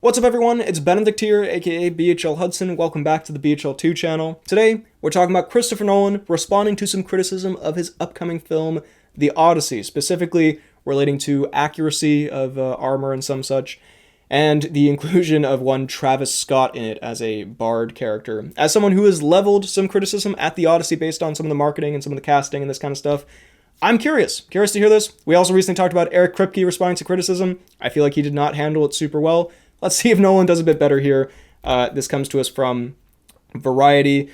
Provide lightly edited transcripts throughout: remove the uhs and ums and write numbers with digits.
What's up everyone, it's Benedict here, aka BHL Hudson. Welcome back to the BHL2 channel. Today, we're talking about Christopher Nolan responding to some criticism of his upcoming film, The Odyssey, specifically relating to accuracy of armor and some such, and the inclusion of one Travis Scott in it as a bard character. As someone who has leveled some criticism at The Odyssey based on some of the marketing and some of the casting and this kind of stuff, I'm curious to hear this. We also recently talked about Eric Kripke responding to criticism. I feel like he did not handle it super well. Let's see if Nolan does a bit better here. This comes to us from Variety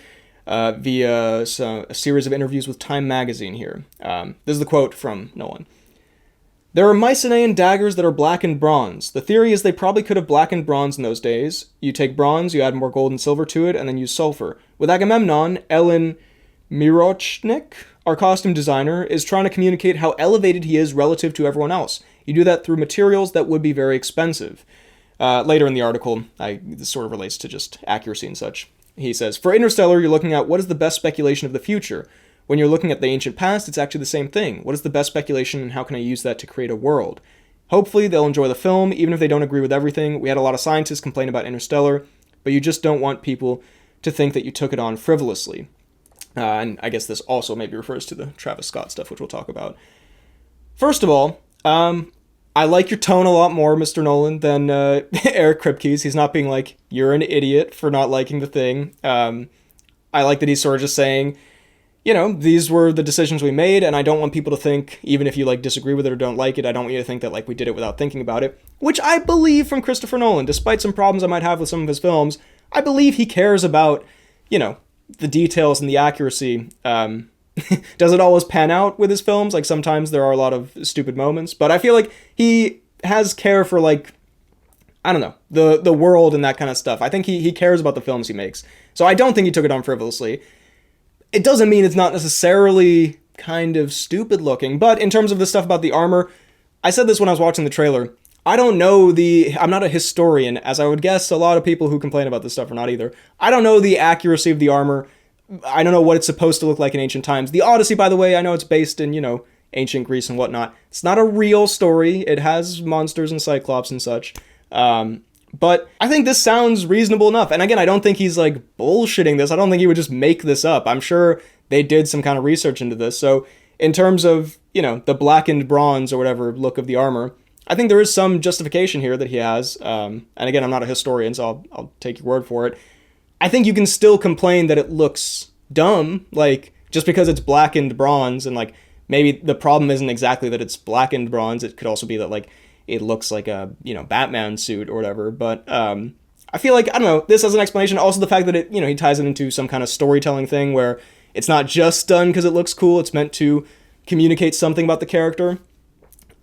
via a series of interviews with Time Magazine here. This is the quote from Nolan. "There are Mycenaean daggers that are blackened bronze. The theory is they probably could have blackened bronze in those days. You take bronze, you add more gold and silver to it, and then use sulfur. With Agamemnon, Ellen Mirochnik, our costume designer, is trying to communicate how elevated he is relative to everyone else. You do that through materials that would be very expensive." Later in the article, this sort of relates to just accuracy and such. He says, "For Interstellar, you're looking at what is the best speculation of the future. When you're looking at the ancient past, it's actually the same thing. What is the best speculation and how can I use that to create a world? Hopefully, they'll enjoy the film, even if they don't agree with everything. We had a lot of scientists complain about Interstellar, but you just don't want people to think that you took it on frivolously." And I guess this also maybe refers to the Travis Scott stuff, which we'll talk about. First of all, I like your tone a lot more, Mr. Nolan, than Eric Kripke's. He's not being like, you're an idiot for not liking the thing. I like that he's sort of just saying, you know, these were the decisions we made, and I don't want people to think, even if you like disagree with it or don't like it, I don't want you to think that like we did it without thinking about it. Which I believe from Christopher Nolan, despite some problems I might have with some of his films, I believe he cares about, you know, the details and the accuracy. Does it always pan out with his films? Like sometimes there are a lot of stupid moments, but I feel like he has care for like, I don't know, the world and that kind of stuff. I think he cares about the films he makes. So I don't think he took it on frivolously. It doesn't mean it's not necessarily kind of stupid looking, but in terms of the stuff about the armor, I said this when I was watching the trailer. I'm not a historian, as I would guess a lot of people who complain about this stuff are not either. I don't know the accuracy of the armor. I don't know what it's supposed to look like in ancient times. The Odyssey, by the way, I know it's based in, you know, ancient Greece and whatnot. It's not a real story. It has monsters and cyclops and such. But I think this sounds reasonable enough. And again, I don't think he's like bullshitting this. I don't think he would just make this up. I'm sure they did some kind of research into this. So in terms of, you know, the blackened bronze or whatever look of the armor, I think there is some justification here that he has. And again, I'm not a historian, so I'll take your word for it. I think you can still complain that it looks dumb, like, just because it's blackened bronze, and, like, maybe the problem isn't exactly that it's blackened bronze, it could also be that, like, it looks like a, you know, Batman suit or whatever, but, I feel like, I don't know, this as an explanation, also the fact that it, you know, he ties it into some kind of storytelling thing where it's not just done because it looks cool, it's meant to communicate something about the character.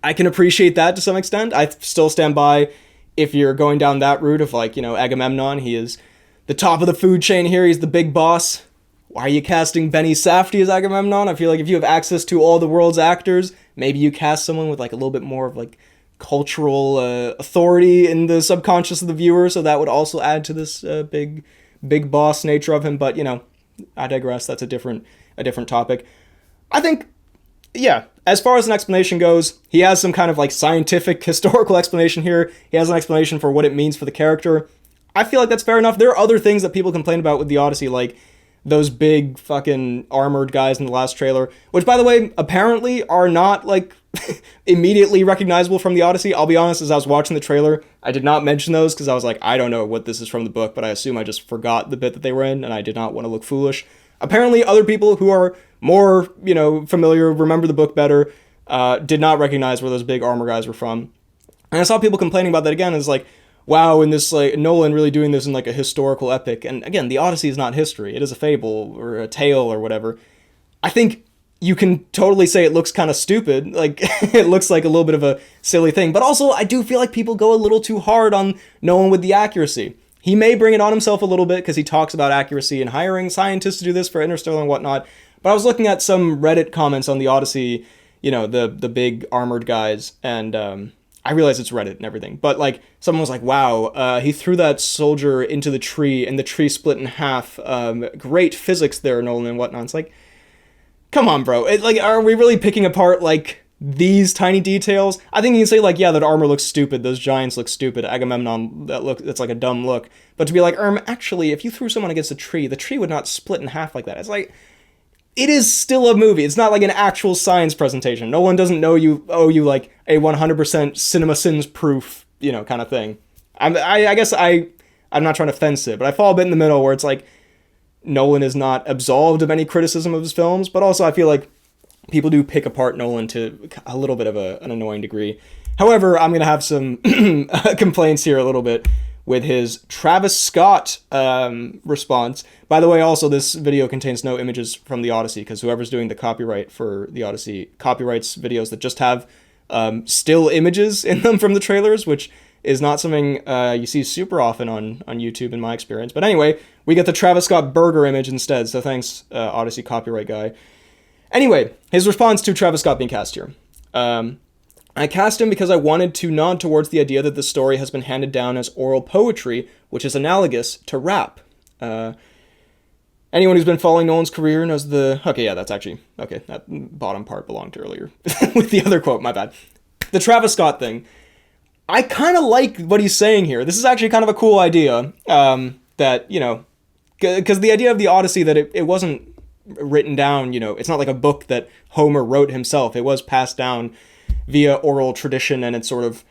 I can appreciate that to some extent. I still stand by, if you're going down that route of, like, you know, Agamemnon, he is the top of the food chain here, he's the big boss. Why are you casting Benny Safdie as Agamemnon? I feel like if you have access to all the world's actors, maybe you cast someone with like a little bit more of like cultural authority in the subconscious of the viewer, so that would also add to this big boss nature of him. But you know, I digress. That's a different topic. I think, yeah, as far as an explanation goes, he has some kind of like scientific historical explanation here. He has an explanation for what it means for the character. I feel like that's fair enough. There are other things that people complain about with the Odyssey, like those big fucking armored guys in the last trailer, which, by the way, apparently are not, like, immediately recognizable from the Odyssey. I'll be honest, as I was watching the trailer, I did not mention those because I was like, I don't know what this is from the book, but I assume I just forgot the bit that they were in, and I did not want to look foolish. Apparently, other people who are more, you know, familiar, remember the book better, did not recognize where those big armor guys were from. And I saw people complaining about that again, it's like, wow, and this, like, Nolan really doing this in, like, a historical epic. And again, the Odyssey is not history. It is a fable or a tale or whatever. I think you can totally say it looks kind of stupid. Like, it looks like a little bit of a silly thing. But also, I do feel like people go a little too hard on Nolan with the accuracy. He may bring it on himself a little bit because he talks about accuracy and hiring scientists to do this for Interstellar and whatnot. But I was looking at some Reddit comments on the Odyssey, you know, the big armored guys, and I realize it's Reddit and everything, but like someone was like, wow, he threw that soldier into the tree and the tree split in half. Great physics there, Nolan and whatnot. It's like, come on, bro. Like, are we really picking apart like these tiny details. I think you can say like, yeah, that armor looks stupid, those giants look stupid, Agamemnon, that's like a dumb look. But to be like, actually, if you threw someone against a tree, the tree would not split in half like that. It's like, it is still a movie. It's not like an actual science presentation. Nolan doesn't owe you like a 100% cinema sins proof, kind of thing. I guess I'm not trying to fence it, but I fall a bit in the middle where it's like, Nolan is not absolved of any criticism of his films, but also I feel like people do pick apart Nolan to a little bit of an annoying degree. However, I'm going to have some complaints here a little bit with his Travis Scott response. By the way, also, this video contains no images from the Odyssey, because whoever's doing the copyright for the Odyssey copyrights videos that just have still images in them from the trailers, which is not something you see super often on YouTube in my experience. But anyway, we get the Travis Scott burger image instead, so thanks, Odyssey copyright guy. Anyway, his response to Travis Scott being cast here. I cast him because I wanted to nod towards the idea that the story has been handed down as oral poetry, which is analogous to rap. Anyone who's been following Nolan's career knows okay, yeah, that's actually... Okay, that bottom part belonged to earlier. With the other quote, my bad. The Travis Scott thing. I kind of like what he's saying here. This is actually kind of a cool idea. That, because the idea of the Odyssey, that it wasn't written down, it's not like a book that Homer wrote himself. It was passed down via oral tradition, and it's sort of,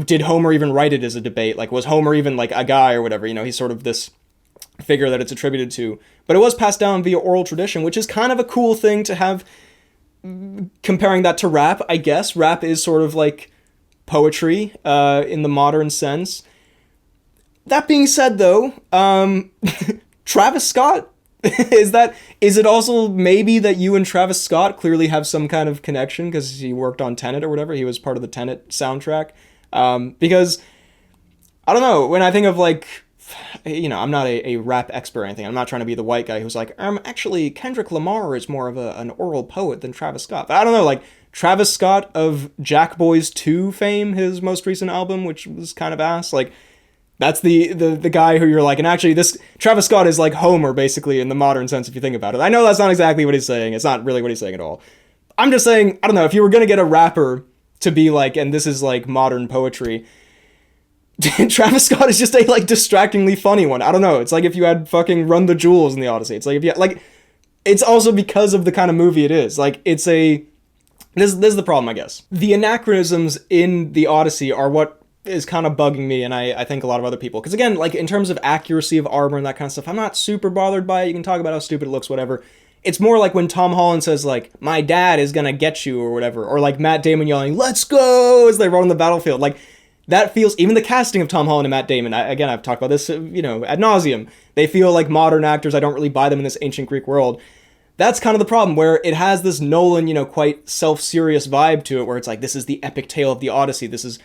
did Homer even write it as a debate? Like, was Homer even like a guy or whatever? He's sort of this figure that it's attributed to. But it was passed down via oral tradition, which is kind of a cool thing to have. Comparing that to rap, I guess. Rap is sort of like poetry in the modern sense. That being said, though, Travis Scott, is it also maybe that you and Travis Scott clearly have some kind of connection because he worked on Tenet or whatever? He was part of the Tenet soundtrack. Because, I don't know, when I think of like, I'm not a rap expert or anything. I'm not trying to be the white guy who's like, actually, Kendrick Lamar is more of an oral poet than Travis Scott. But I don't know, like, Travis Scott of Jack Boys 2 fame, his most recent album, which was kind of ass, like, that's the guy who you're like, and actually this Travis Scott is like Homer, basically, in the modern sense, if you think about it. I know that's not exactly what he's saying. It's not really what he's saying at all. I'm just saying, I don't know, if you were going to get a rapper to be like, and this is like modern poetry, Travis Scott is just a like distractingly funny one. I don't know. It's like if you had fucking Run the Jewels in the Odyssey. It's like if you like, it's also because of the kind of movie it is. Like this is the problem, I guess. The anachronisms in the Odyssey are what is kind of bugging me, and I think a lot of other people. Because again, like in terms of accuracy of armor and that kind of stuff, I'm not super bothered by it. You can talk about how stupid it looks, whatever. It's more like when Tom Holland says like, my dad is gonna get you or whatever, or like Matt Damon yelling, let's go, as they run on the battlefield. Like that feels, even the casting of Tom Holland and Matt Damon, again, I've talked about this, ad nauseum. They feel like modern actors. I don't really buy them in this ancient Greek world. That's kind of the problem, where it has this Nolan, quite self-serious vibe to it, where it's like, this is the epic tale of the Odyssey. This is,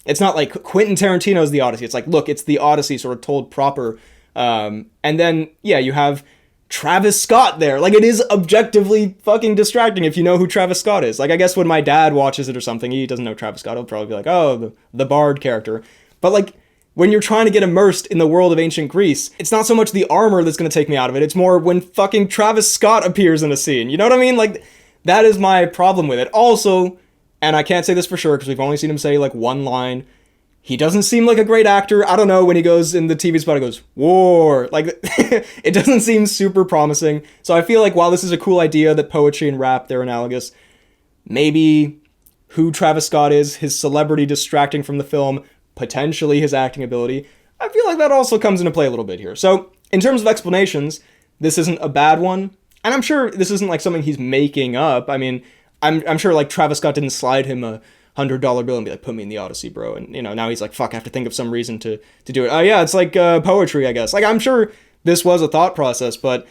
it's not like Quentin Tarantino's The Odyssey. It's like, look, it's the Odyssey sort of told proper. And then, yeah, you have Travis Scott there. Like, it is objectively fucking distracting if you know who Travis Scott is. Like, I guess when my dad watches it or something, he doesn't know Travis Scott. He'll probably be like, oh, the Bard character. But, like, when you're trying to get immersed in the world of ancient Greece, it's not so much the armor that's going to take me out of it. It's more when fucking Travis Scott appears in a scene. You know what I mean? Like, that is my problem with it. Also, and I can't say this for sure because we've only seen him say like one line, he doesn't seem like a great actor. I don't know, when he goes in the TV spot, he goes, war. Like, it doesn't seem super promising. So I feel like while this is a cool idea that poetry and rap, they're analogous, maybe who Travis Scott is, his celebrity distracting from the film, potentially his acting ability, I feel like that also comes into play a little bit here. So in terms of explanations, this isn't a bad one. And I'm sure this isn't like something he's making up. I mean, I'm sure like Travis Scott didn't slide him a $100 bill and be like, put me in the Odyssey, bro. And, now he's like, fuck, I have to think of some reason to do it. Oh, yeah, it's like poetry, I guess. Like, I'm sure this was a thought process, but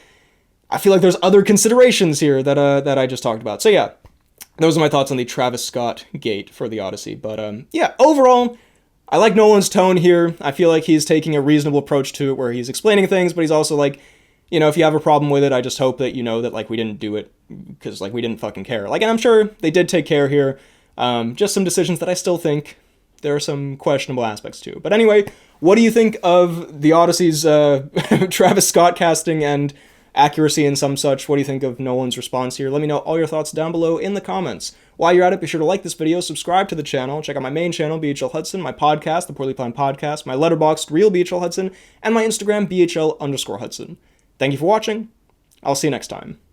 I feel like there's other considerations here that I just talked about. So, yeah, those are my thoughts on the Travis Scott gate for the Odyssey. But, yeah, overall, I like Nolan's tone here. I feel like he's taking a reasonable approach to it where he's explaining things, but he's also like, if you have a problem with it, I just hope that that, like, we didn't do it because, like, we didn't fucking care. Like, and I'm sure they did take care here. Just some decisions that I still think there are some questionable aspects to. But anyway, what do you think of the Odyssey's Travis Scott casting and accuracy and some such. What do you think of Nolan's response here? Let me know all your thoughts down below in the comments. While you're at it, be sure to like this video, subscribe to the channel, check out my main channel, BHL Hudson, my podcast, The Poorly Planned Podcast, my letterboxd, Real BHL Hudson, and my Instagram, BHL_Hudson. Thank you for watching. I'll see you next time.